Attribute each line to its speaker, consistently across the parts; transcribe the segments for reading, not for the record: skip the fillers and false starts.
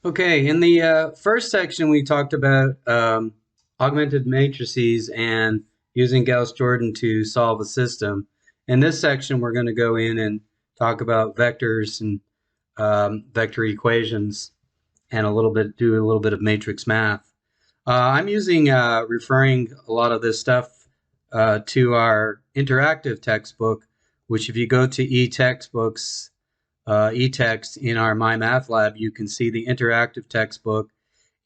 Speaker 1: Okay, in the first section, we talked about augmented matrices and using Gauss-Jordan to solve a system. In this section, we're going to go in and talk about vectors and vector equations and do a little bit of matrix math. I'm referring a lot of this stuff to our interactive textbook, which if you go to eTextbooks, eText in our My Math Lab, you can see the interactive textbook,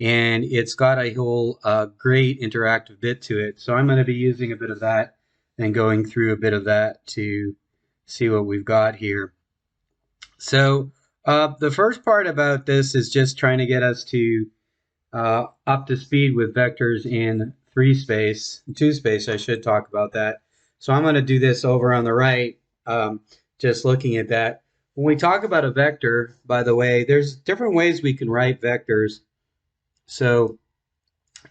Speaker 1: and it's got a whole great interactive bit to it. So I'm going to be using a bit of that and going through a bit of that to see what we've got here. So the first part about this is just trying to get us to up to speed with vectors in two space. I should talk about that. So I'm going to do this over on the right, just looking at that. When we talk about a vector, by the way, there's different ways we can write vectors. So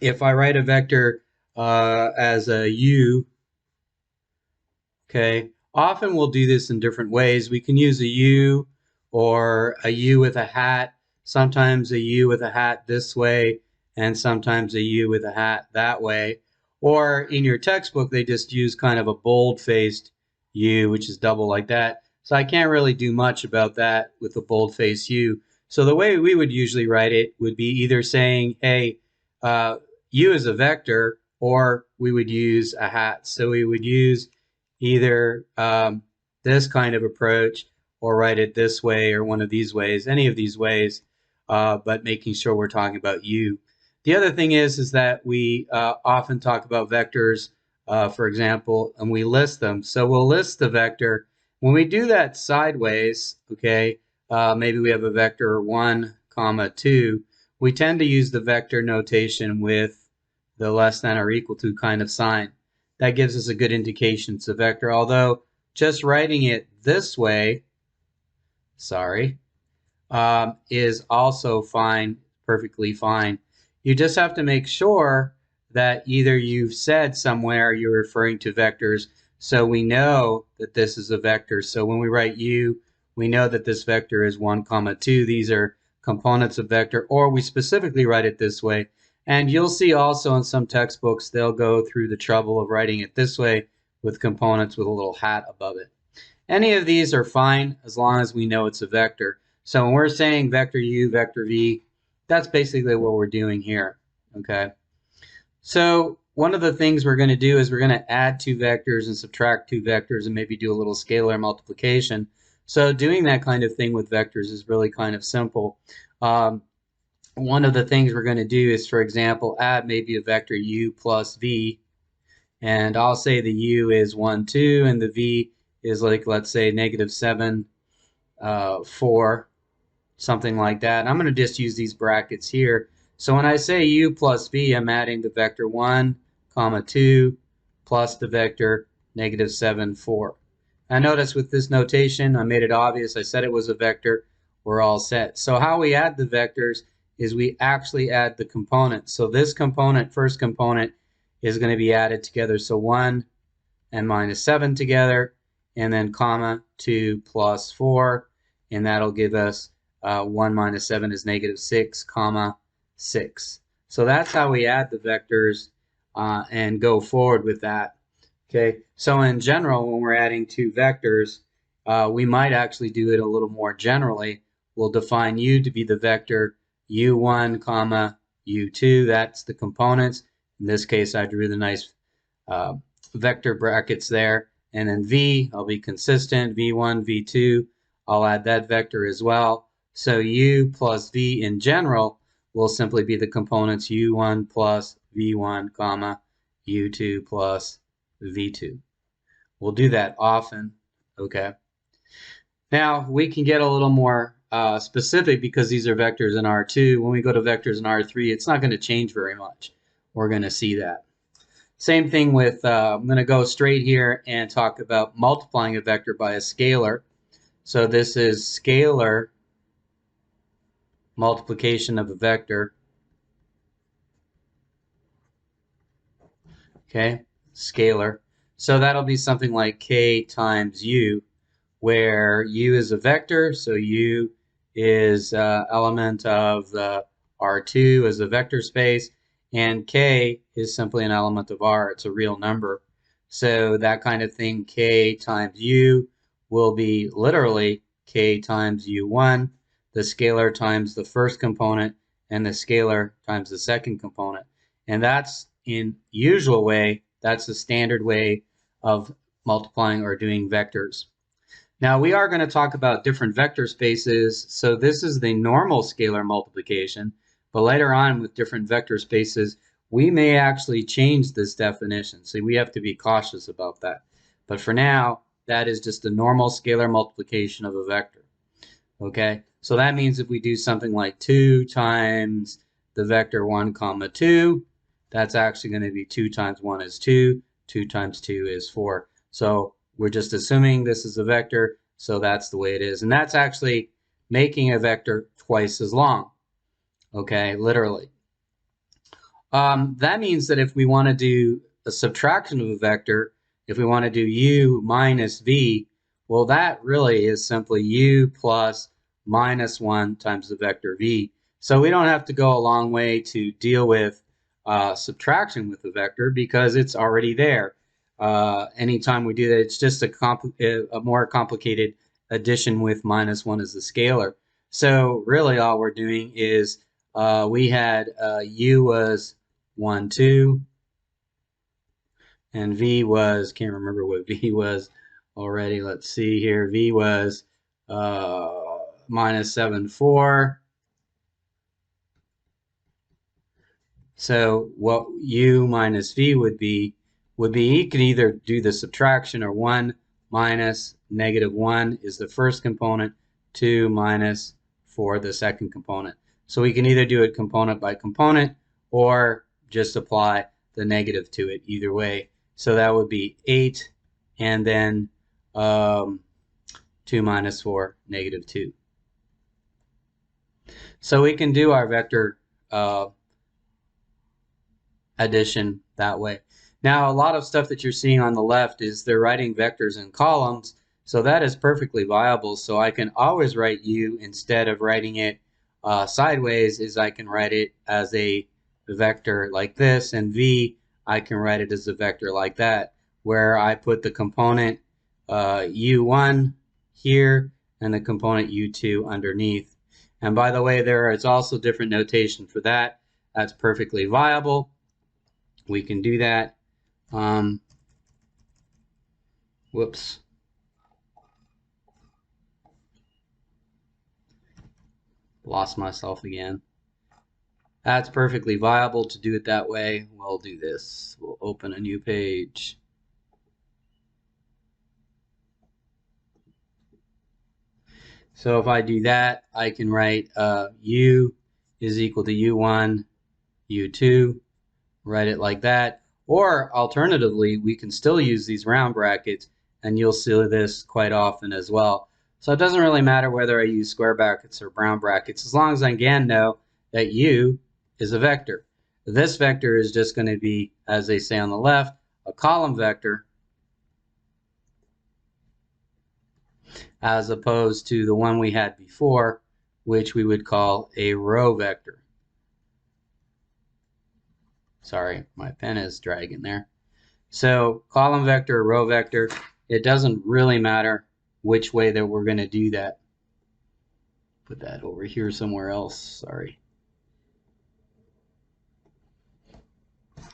Speaker 1: if I write a vector as a u, okay, often we'll do this in different ways. We can use a u or a u with a hat, sometimes a u with a hat this way, and sometimes a u with a hat that way. Or in your textbook, they just use kind of a bold-faced u, which is double like that. So I can't really do much about that with a bold-faced u. So the way we would usually write it would be either saying, hey, u is a vector, or we would use a hat. So we would use either this kind of approach or write it this way or one of these ways, any of these ways, but making sure we're talking about u. The other thing is that we often talk about vectors, for example, and we list them. So we'll list the vector. When we do that sideways, okay, maybe we have a vector 1, comma 2, we tend to use the vector notation with the less than or equal to kind of sign. That gives us a good indication it's a vector, although just writing it this way, is also fine, perfectly fine. You just have to make sure that either you've said somewhere you're referring to vectors, so we know that this is a vector. So when we write u, we know that this vector is 1, comma 2. These are components of vector, or we specifically write it this way. And you'll see also in some textbooks, they'll go through the trouble of writing it this way with components with a little hat above it. Any of these are fine as long as we know it's a vector. So when we're saying vector u, vector v, that's basically what we're doing here, okay? So one of the things we're going to do is we're going to add two vectors and subtract two vectors and maybe do a little scalar multiplication. So doing that kind of thing with vectors is really kind of simple. One of the things we're going to do is, for example, add maybe a vector u plus v, and I'll say the u is 1, 2, and the v is like, let's say, -7, 4, something like that. And I'm going to just use these brackets here. So when I say u plus v, I'm adding the vector 1, comma 2, plus the vector -7, 4. Now notice with this notation, I made it obvious. I said it was a vector. We're all set. So how we add the vectors is we actually add the components. So this component, first component, is going to be added together. So 1 and -7 together, and then comma 2 plus 4, and that'll give us 1 minus 7 is -6, comma 6. So that's how we add the vectors and go forward with that. Okay, so in general, when we're adding two vectors, we might actually do it a little more generally. We'll define u to be the vector u1, comma u2. That's the components. In this case, I drew the nice vector brackets there. And then v, I'll be consistent, v1, v2. I'll add that vector as well. So u plus v in general will simply be the components u1 plus v1, comma u2 plus v2. We'll do that often, okay? Now, we can get a little more specific because these are vectors in R2. When we go to vectors in R3, it's not going to change very much. We're going to see that. Same thing with, I'm going to go straight here and talk about multiplying a vector by a scalar. So this is scalar multiplication of a vector. Okay, scalar. So that'll be something like k times u, where u is a vector, so u is element of the R2 as a vector space, and K is simply an element of R. It's a real number. So that kind of thing, K times U, will be literally K times U1, the scalar times the first component, and the scalar times the second component. And that's in usual way, that's the standard way of multiplying or doing vectors. Now we are going to talk about different vector spaces. So this is the normal scalar multiplication, but later on with different vector spaces, we may actually change this definition. So we have to be cautious about that. But for now, that is just the normal scalar multiplication of a vector. Okay, so that means if we do something like 2 times the vector 1 comma 2, that's actually going to be 2 times 1 is 2, 2 times 2 is 4. So we're just assuming this is a vector, so that's the way it is. And that's actually making a vector twice as long, okay, literally. That means that if we want to do a subtraction of a vector, if we want to do u minus v, well, that really is simply u plus minus 1 times the vector v. So we don't have to go a long way to deal with subtraction with the vector because it's already there. Anytime we do that, it's just a more complicated addition with minus 1 as the scalar. So really all we're doing is we had u was 1, 2, and v was, can't remember what v was already. Let's see here. V was minus 7, 4. So what u minus v would be you could either do the subtraction, or 1 minus negative 1 is the first component, 2 minus 4 the second component. So we can either do it component by component or just apply the negative to it either way. So that would be 8 and then 2 minus 4, negative 2. So we can do our vector addition that way. Now, a lot of stuff that you're seeing on the left is they're writing vectors in columns, so that is perfectly viable. So I can always write u instead of writing it sideways, is I can write it as a vector like this, and v, I can write it as a vector like that, where I put the component u1 here and the component u2 underneath. And by the way, there is also different notation for that. That's perfectly viable. We can do that. Whoops. Lost myself again. That's perfectly viable to do it that way. We'll do this. We'll open a new page. So if I do that, I can write u is equal to u1, u2, write it like that. Or alternatively, we can still use these round brackets, and you'll see this quite often as well. So it doesn't really matter whether I use square brackets or round brackets, as long as I again know that u is a vector. This vector is just going to be, as they say on the left, a column vector, as opposed to the one we had before, which we would call a row vector. Sorry, my pen is dragging there. So column vector, row vector, it doesn't really matter which way that we're going to do that. Put that over here somewhere else, sorry.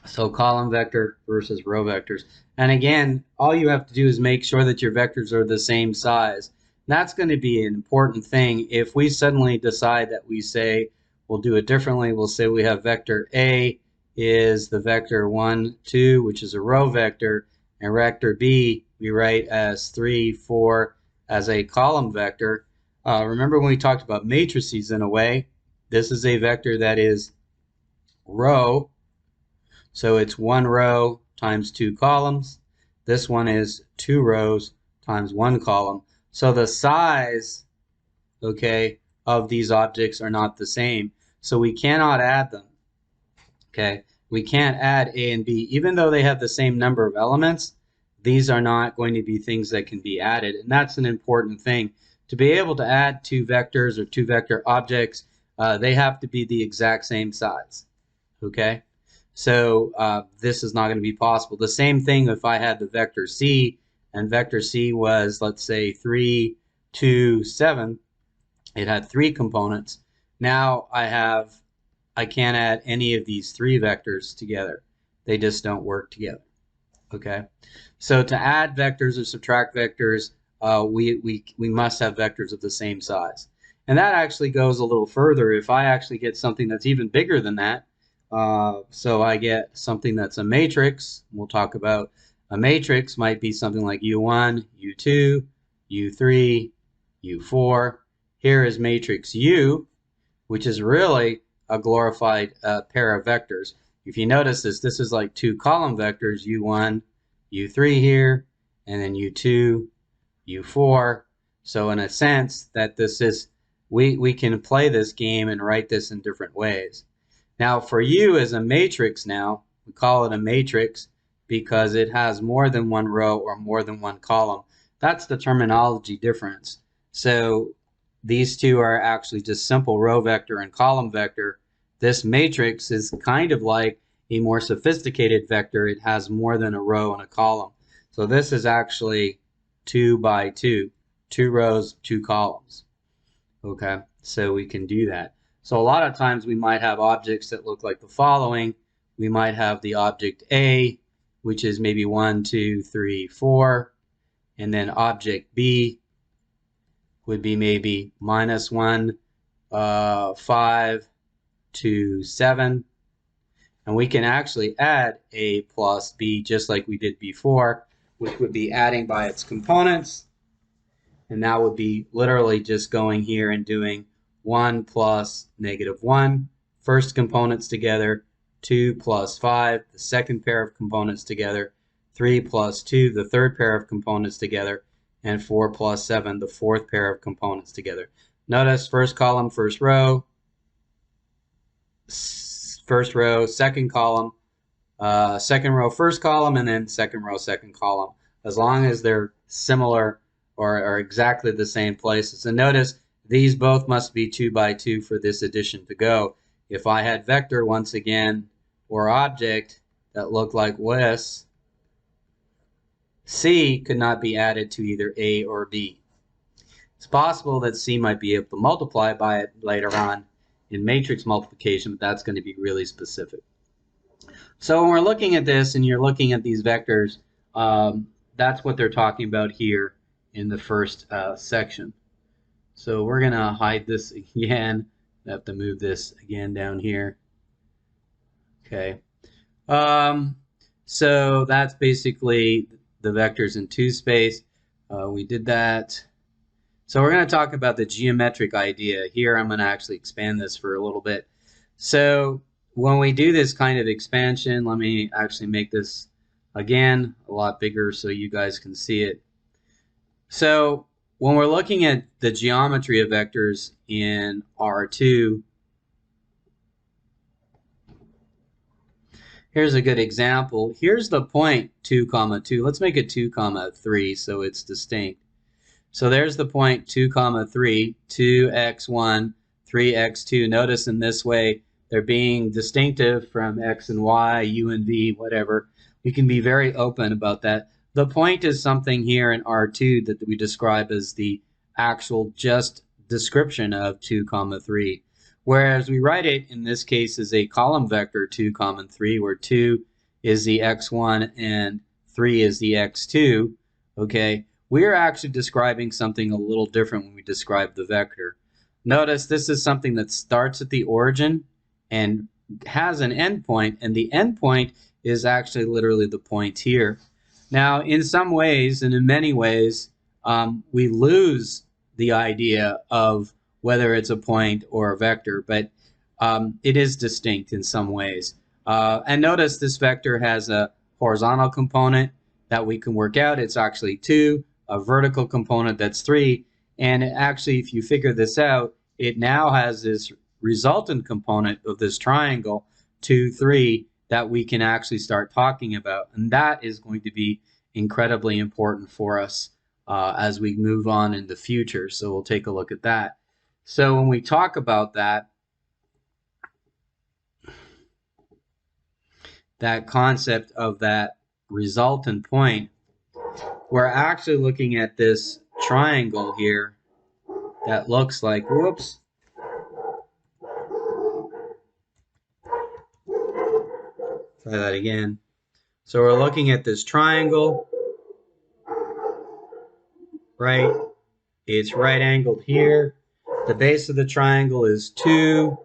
Speaker 1: So column vector versus row vectors. And again, all you have to do is make sure that your vectors are the same size. That's going to be an important thing. If we suddenly decide that we say, we'll do it differently, we'll say we have vector A is the vector 1, 2, which is a row vector, and vector B we write as 3, 4 as a column vector. Remember when we talked about matrices in a way, this is a vector that is row, so it's 1 row times 2 columns. This one is 2 rows times 1 column. So the size, okay, of these objects are not the same, so we cannot add them. Okay, we can't add A and B. Even though they have the same number of elements, these are not going to be things that can be added. And that's an important thing. to be able to add two vectors or two vector objects, they have to be the exact same size. Okay, so this is not going to be possible. The same thing if I had the vector c, and vector c was, let's say, 3, 2, 7. It had 3 components. Now I can't add any of these 3 vectors together. They just don't work together. Okay, so to add vectors or subtract vectors, we must have vectors of the same size. And that actually goes a little further. If I actually get something that's even bigger than that, so I get something that's a matrix, we'll talk about a matrix might be something like U1, U2, U3, U4. Here is matrix U, which is really a glorified pair of vectors. If you notice this is like 2 column vectors, U1, U3 here, and then U2, U4. So in a sense that this is, we can play this game and write this in different ways. Now for U as a matrix now, we call it a matrix because it has more than one row or more than one column. That's the terminology difference. So these two are actually just simple row vector and column vector. This matrix is kind of like a more sophisticated vector. It has more than a row and a column. So this is actually 2 by 2, 2 rows, 2 columns. Okay, so we can do that. So a lot of times we might have objects that look like the following. We might have the object A, which is maybe 1, 2, 3, 4, and then object B would be maybe -1, 5, 2, 7. And we can actually add A plus B just like we did before, which would be adding by its components. And that would be literally just going here and doing 1 plus -1, first components together, 2 plus 5, the second pair of components together, 3 plus 2, the third pair of components together, and 4 plus 7, the fourth pair of components together. Notice first column, first row, second column, second row, first column, and then second row, second column, as long as they're similar or are exactly the same places. And notice these both must be 2 by 2 for this addition to go. If I had vector once again or object that looked like this, C could not be added to either A or B. It's possible that C might be able to multiply by it later on in matrix multiplication, but that's going to be really specific. So when we're looking at this and you're looking at these vectors, that's what they're talking about here in the first section. So we're going to hide this again. I have to move this again down here. Okay. So that's basically the vectors in 2 space. We did that. So we're going to talk about the geometric idea. Here I'm going to actually expand this for a little bit. So when we do this kind of expansion, let me actually make this again a lot bigger so you guys can see it. So when we're looking at the geometry of vectors in R2, here's a good example. Here's the point 2, 2. Let's make it 2, 3 so it's distinct. So there's the point 2, 3, 2x1, 3x2. Notice in this way they're being distinctive from x and y, u and v, whatever. We can be very open about that. The point is something here in R2 that we describe as the actual just description of 2, 3. Whereas we write it in this case as a column vector 2, 3, where 2 is the x1 and 3 is the x2. Okay, we're actually describing something a little different when we describe the vector. Notice this is something that starts at the origin and has an endpoint, and the endpoint is actually literally the point here. Now, in some ways, and in many ways, we lose the idea of whether it's a point or a vector, but it is distinct in some ways. And notice this vector has a horizontal component that we can work out. It's actually 2, a vertical component that's 3, and actually, if you figure this out, it now has this resultant component of this triangle, 2, 3, that we can actually start talking about. And that is going to be incredibly important for us as we move on in the future. So we'll take a look at that. So when we talk about that concept of that resultant point, we're actually looking at this triangle here that looks like, whoops, try that again. So we're looking at this triangle, right? It's right angled here. The base of the triangle is 2.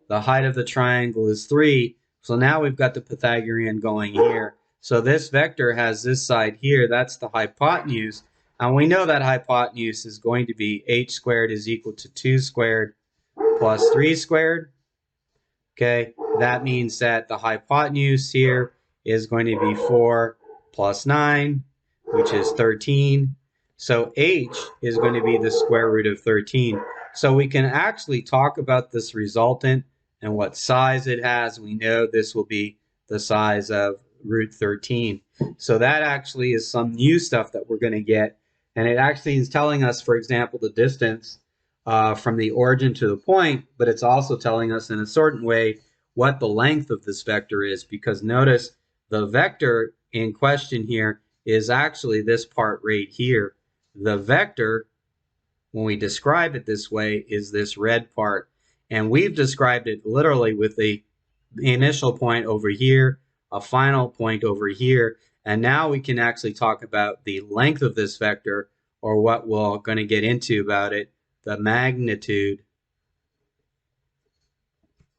Speaker 1: The height of the triangle is 3. So now we've got the Pythagorean going here. So this vector has this side here. That's the hypotenuse. And we know that hypotenuse is going to be h squared is equal to 2 squared plus 3 squared. Okay, that means that the hypotenuse here is going to be 4 plus 9, which is 13. So h is going to be the square root of 13. So we can actually talk about this resultant and what size it has. We know this will be the size of root 13. So that actually is some new stuff that we're going to get. And it actually is telling us, for example, the distance from the origin to the point, but it's also telling us in a certain way what the length of this vector is, because notice the vector in question here is actually this part right here. The vector, when we describe it this way, is this red part. And we've described it literally with the initial point over here, a final point over here. And now we can actually talk about the length of this vector, or what we're going to get into about it, the magnitude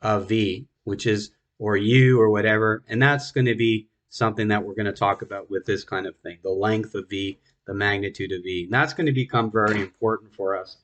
Speaker 1: of v, which is, or u or whatever. And that's going to be something that we're going to talk about with this kind of thing, the length of v, the magnitude of v. And that's going to become very important for us.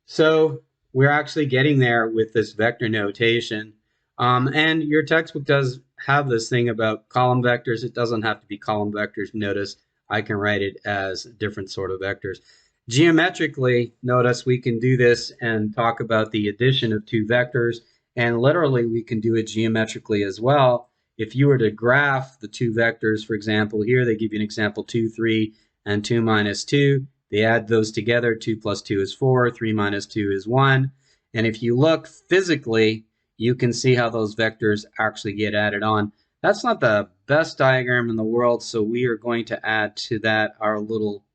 Speaker 1: So we're actually getting there with this vector notation. And your textbook does have this thing about column vectors. It doesn't have to be column vectors. Notice I can write it as different sort of vectors. Geometrically, notice we can do this and talk about the addition of two vectors. And literally, we can do it geometrically as well. If you were to graph the two vectors, for example, here they give you an example 2, 3, and 2 minus 2. They add those together. 2 plus 2 is 4. 3 minus 2 is 1. And if you look physically, you can see how those vectors actually get added on. That's not the best diagram in the world, so we are going to add to that our little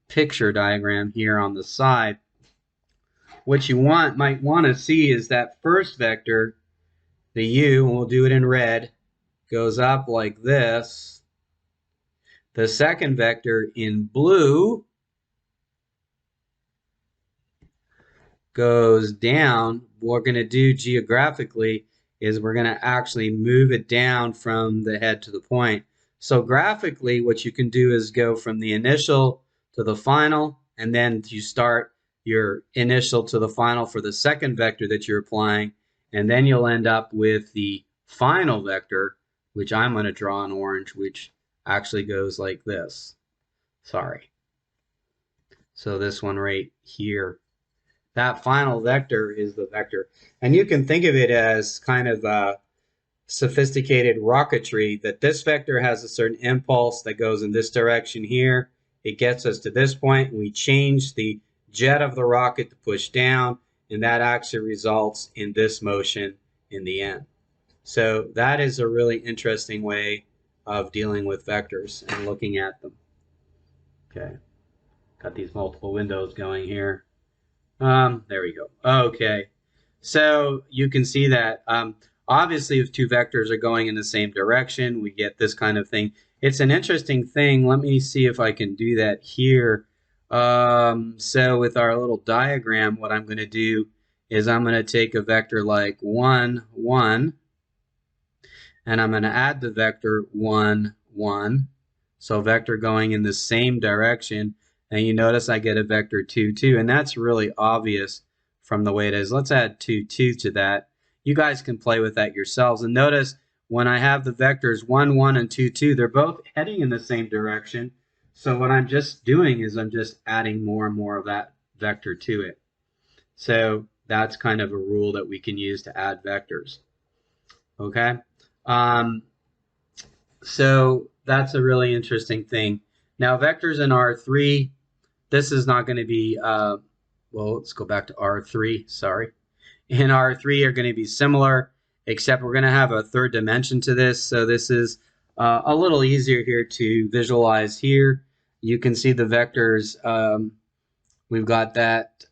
Speaker 1: picture diagram here on the side. What you might want to see is that first vector, the u, and we'll do it in red, goes up like this. The second vector in blue goes down. What we're going to do geographically is we're going to actually move it down from the head to the point. So graphically, what you can do is go from the initial to the final, and then you start your initial to the final for the second vector that you're applying, and then you'll end up with the final vector, which I'm going to draw in orange, which actually goes like this. Sorry. So this one right here. That final vector is the vector. And you can think of it as kind of a sophisticated rocketry, that this vector has a certain impulse that goes in this direction here. It gets us to this point. We change the jet of the rocket to push down, and that actually results in this motion in the end. So that is a really interesting way of dealing with vectors and looking at them. Okay, got these multiple windows going here. There we go. Okay, so you can see that obviously if two vectors are going in the same direction, we get this kind of thing. It's an interesting thing. Let me see if I can do that here. So with our little diagram, what I'm going to do is I'm going to take a vector like 1, 1, and I'm going to add the vector 1, 1. So vector going in the same direction. And you notice I get a vector 2, 2. And that's really obvious from the way it is. Let's add 2, 2 to that. You guys can play with that yourselves. And notice when I have the vectors 1, 1, and 2, 2, they're both heading in the same direction. So what I'm just doing is I'm just adding more and more of that vector to it. So that's kind of a rule that we can use to add vectors. Okay? So that's a really interesting thing Now vectors in R3, this is not going to be, well, let's go back to R3, sorry. In R3 are going to be similar, except we're going to have a third dimension to this. So this is a little easier here to visualize here. You can see the vectors. We've got that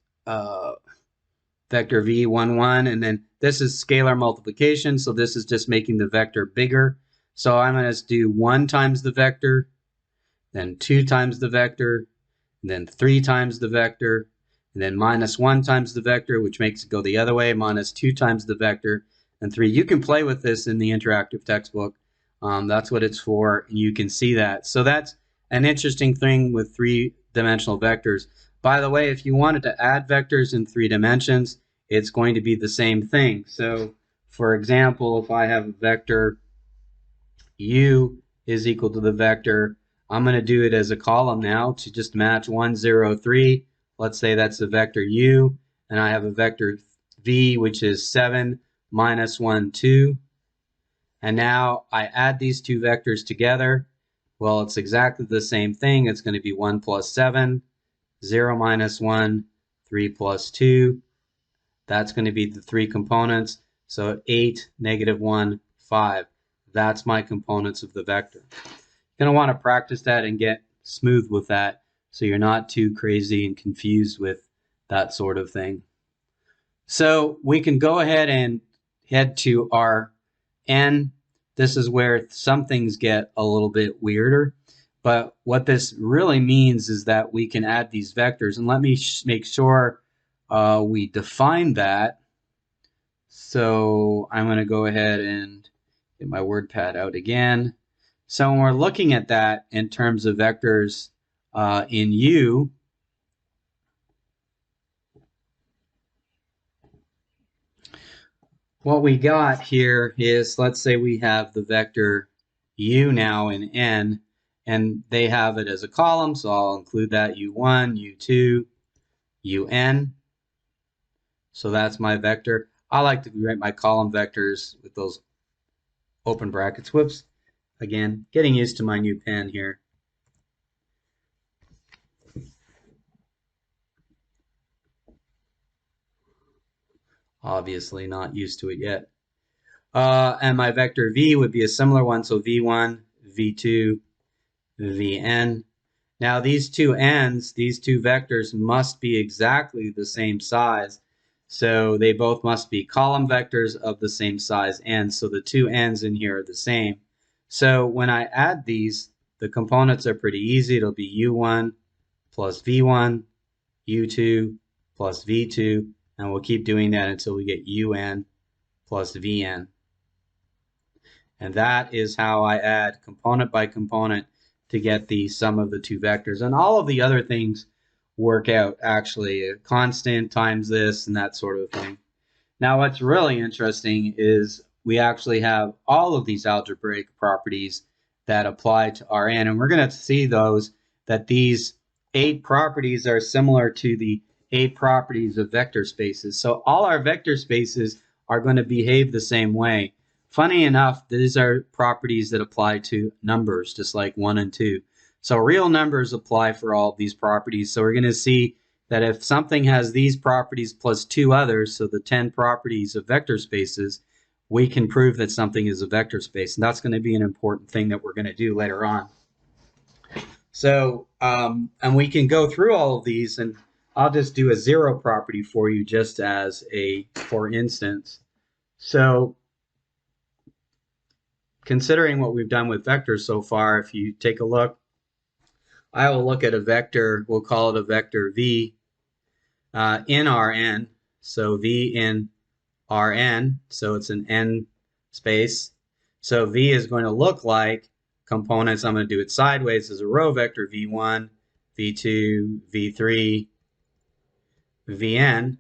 Speaker 1: vector v11, and then this is scalar multiplication, so this is just making the vector bigger. So I'm going to do 1 times the vector, then 2 times the vector, and then 3 times the vector, and then minus 1 times the vector, which makes it go the other way, minus 2 times the vector, and 3. You can play with this in the interactive textbook. That's what it's for, and you can see that. So that's an interesting thing with 3-dimensional vectors. By the way, if you wanted to add vectors in 3 dimensions, it's going to be the same thing. So, for example, if I have a vector u is equal to the vector, I'm going to do it as a column now to just match 1, 0, 3. Let's say that's the vector u, and I have a vector v, which is 7, minus 1, 2. And now I add these two vectors together. Well, it's exactly the same thing. It's going to be 1 plus 7. 0 minus 1, 3 plus 2. That's going to be the 3 components. So 8, negative 1, 5. That's my components of the vector. You're going to want to practice that and get smooth with that so you're not too crazy and confused with that sort of thing. So we can go ahead and head to our n. This is where some things get a little bit weirder. But what this really means is that we can add these vectors. And let me make sure we define that. So I'm going to go ahead and get my WordPad out again. So when we're looking at that in terms of vectors in U, what we got here is, let's say we have the vector U now in N, and they have it as a column, so I'll include that U1, U2, UN. So that's my vector. I like to write my column vectors with those open brackets. Whoops. Again, getting used to my new pen here. Obviously not used to it yet. And my vector V would be a similar one, so V1, V2, Vn. Now these two n's, these two vectors must be exactly the same size. So they both must be column vectors of the same size n. So the two n's in here are the same. So when I add these, the components are pretty easy. It'll be u1 plus v1, u2 plus v2, and we'll keep doing that until we get un plus vn. And that is how I add component by component to get the sum of the two vectors. And all of the other things work out, actually. A constant times this and that sort of thing. Now what's really interesting is we actually have all of these algebraic properties that apply to Rn, and we're going to see those, that these 8 properties are similar to the 8 properties of vector spaces. So all our vector spaces are going to behave the same way. Funny enough, these are properties that apply to numbers, just like 1 and 2. So real numbers apply for all of these properties. So we're going to see that if something has these properties plus 2 others, so the 10 properties of vector spaces, we can prove that something is a vector space. And that's going to be an important thing that we're going to do later on. So, and we can go through all of these, and I'll just do a 0 property for you just as a, for instance. So, considering what we've done with vectors so far, if you take a look, I will look at a vector, we'll call it a vector V in Rn. So V in Rn, so it's an n space. So V is going to look like components. I'm going to do it sideways as a row vector, V1, V2, V3, Vn.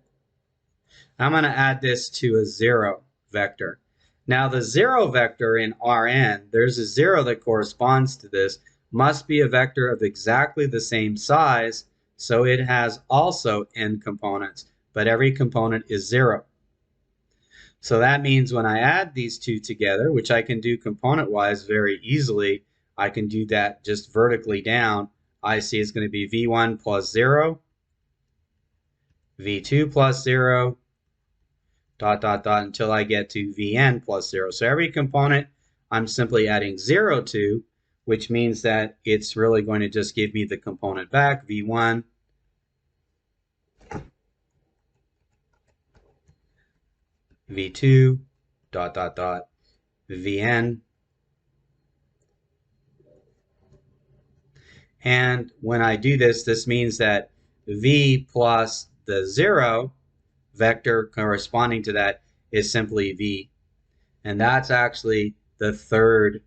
Speaker 1: I'm going to add this to a 0 vector. Now the 0 vector in Rn, there's a 0 that corresponds to this, must be a vector of exactly the same size, so it has also n components, but every component is 0. So that means when I add these two together, which I can do component-wise very easily, I can do that just vertically down. I see is going to be v1 plus 0, v2 plus 0, dot, dot, dot, until I get to vn plus 0. So every component I'm simply adding 0 to, which means that it's really going to just give me the component back, v1, v2, dot, dot, dot, vn. And when I do this, this means that v plus the 0 vector corresponding to that is simply v. And that's actually the third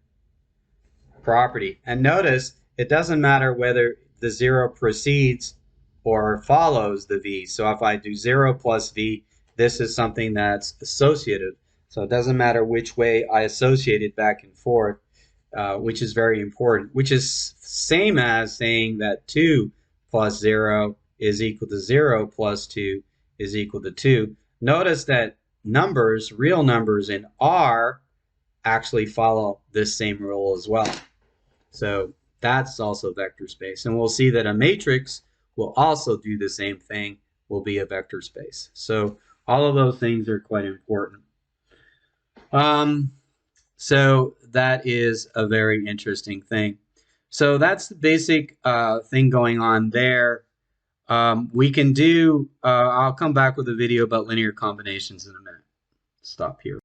Speaker 1: property. And notice it doesn't matter whether the 0 precedes or follows the v. So if I do 0 plus v, this is something that's associative. So it doesn't matter which way I associate it back and forth, which is very important, which is same as saying that 2 plus 0 is equal to 0 plus 2 is equal to 2. Notice that numbers, real numbers in R, actually follow this same rule as well. So that's also vector space. And we'll see that a matrix will also do the same thing, will be a vector space. So all of those things are quite important. So that is a very interesting thing. So that's the basic thing going on there. We can do, I'll come back with a video about linear combinations in a minute. Stop here.